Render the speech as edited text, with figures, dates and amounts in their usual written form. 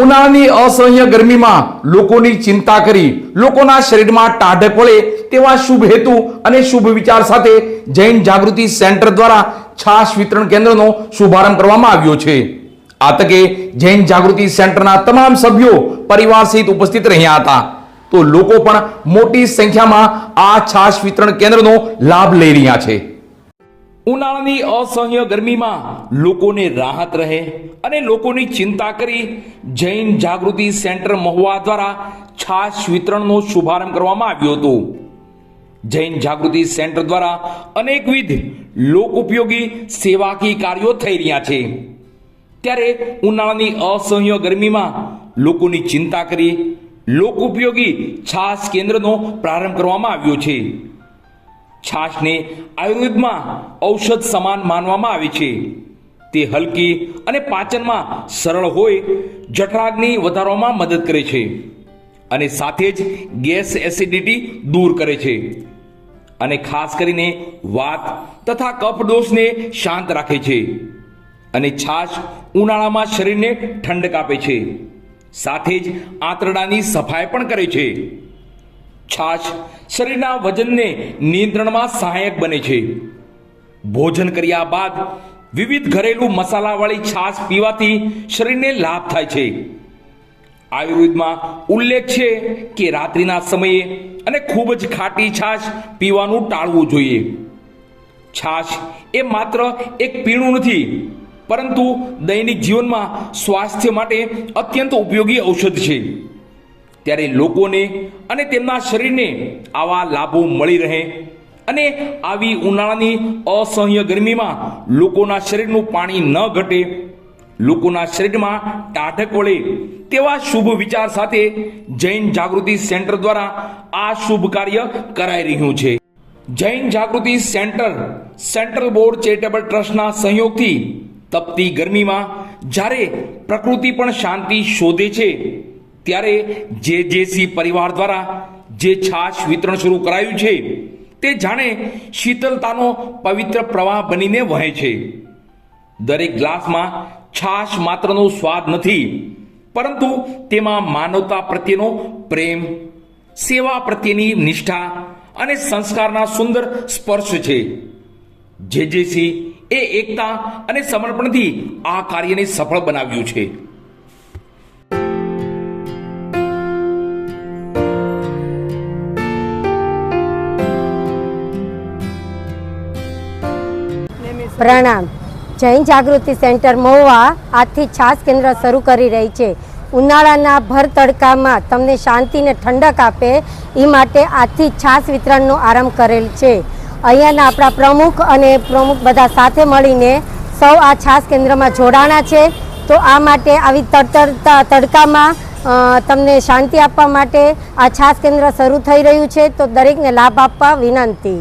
ઉનાળાની અસહ્ય ગરમીમાં લોકોની ચિંતા કરી લોકોના શરીરમાં ટાઢક વળે તેવા શુભ હેતુ અને શુભ વિચાર સાથે જૈન જાગૃતિ સેન્ટર દ્વારા છાશ વિતરણ કેન્દ્રનો શુભારંભ કરવામાં આવ્યો છે। આ તકે જૈન જાગૃતિ સેન્ટરના તમામ સભ્યો પરિવાર સહિત ઉપસ્થિત રહ્યા હતા। તો લોકો પણ મોટી સંખ્યામાં આ છાશ વિતરણ કેન્દ્રનો લાભ લઈ રહ્યા છે। ઉનાળાની અસહ્ય ગરમીમાં લોકોને રાહત રહે અને લોકોની ચિંતા કરી જૈન જાગૃતિ સેન્ટર મહુવા દ્વારા છાશ વિતરણનો શુભારંભ કરવામાં આવ્યો હતો। જૈન જાગૃતિ સેન્ટર દ્વારા અનેકવિધ લોક ઉપયોગી સેવાકીય કાર્યો થઈ રહ્યા છે। ત્યારે ઉનાળાની અસહ્ય ગરમીમાં લોકોની ચિંતા કરી લોક ઉપયોગી છાશ કેન્દ્રનો પ્રારંભ કરવામાં આવ્યો છે। છાશને આયુર્વેદમાં ઔષધ સમાન માનવામાં આવે છે। તે હલકી અને પાચનમાં સરળ હોય, જઠરાગ્નિ વધારવામાં મદદ કરે છે અને સાથે જ ગેસ એસિડિટી દૂર કરે છે અને ખાસ કરીને વાત તથા કફ દોષને શાંત રાખે છે અને છાશ ઉનાળામાં શરીરને ઠંડક આપે છે, સાથે જ આંતરડાની સફાઈ પણ કરે છે। છાશ શરીરના વજનને નિયંત્રણમાં સહાયક બને છે। ભોજન કર્યા બાદ વિવિધ ઘરેલું મસાલાવાળી છાશ પીવાથી શરીરને લાભ થાય છે। આયુર્વેદમાં ઉલ્લેખ છે કે રાત્રિના સમયે અને ખૂબ જ ખાટી છાશ પીવાનું ટાળવું જોઈએ। છાશ એ માત્ર એક પીણું નથી, પરંતુ દૈનિક જીવનમાં સ્વાસ્થ્ય માટે અત્યંત ઉપયોગી ઔષધ છે। ત્યારે લોકોને અને તેમના શરીરને આવા લાભો મળી રહે અને આવી ઉનાળાની અસહ્ય ગરમીમાં લોકોના શરીરનું પાણી ન ઘટે, લોકોના શરીરમાં ટાઢક વળે તેવા શુભ વિચાર સાથે જૈન જાગૃતિ સેન્ટર દ્વારા આ શુભ કાર્ય કરાઈ રહ્યું છે। જૈન જાગૃતિ સેન્ટર સેન્ટ્રલ બોર્ડ ચેરિટેબલ ટ્રસ્ટના સહયોગથી તપતી ગરમીમાં જ્યારે પ્રકૃતિ પણ શાંતિ શોધે છે, ત્યારે જેજેસી પરિવાર દ્વારા જે છાશ વિતરણ શરૂ કરાયું છે તે જાણે શીતળતાનો પવિત્ર પ્રવાહ બનીને વહે છે। દરેક ગ્લાસમાં છાશ માત્રનો સ્વાદ નથી, પરંતુ તેમાં માનવતા પ્રત્યેનો પ્રેમ, સેવા પ્રત્યેની નિષ્ઠા અને સંસ્કારના સુંદર સ્પર્શ છે। જેજેસી એ એકતા અને સમર્પણથી આ કાર્યને સફળ બનાવ્યું છે। પ્રણામ। જૈન જાગૃતિ સેન્ટર મહુવા આજથી છાશ કેન્દ્ર શરૂ કરી રહી છે। ઉનાળાના ભર તડકામાં તમને શાંતિને ઠંડક આપે એ માટે આજથી છાશ વિતરણનો આરંભ કરેલ છે। અહીંયાના આપણા પ્રમુખ બધા સાથે મળીને સૌ આ છાશ કેન્દ્રમાં જોડાણા છે। તો આ માટે આવી તડકામાં તમને શાંતિ આપવા માટે આ છાશ કેન્દ્ર શરૂ થઈ રહ્યું છે, તો દરેકને લાભ આપવા વિનંતી।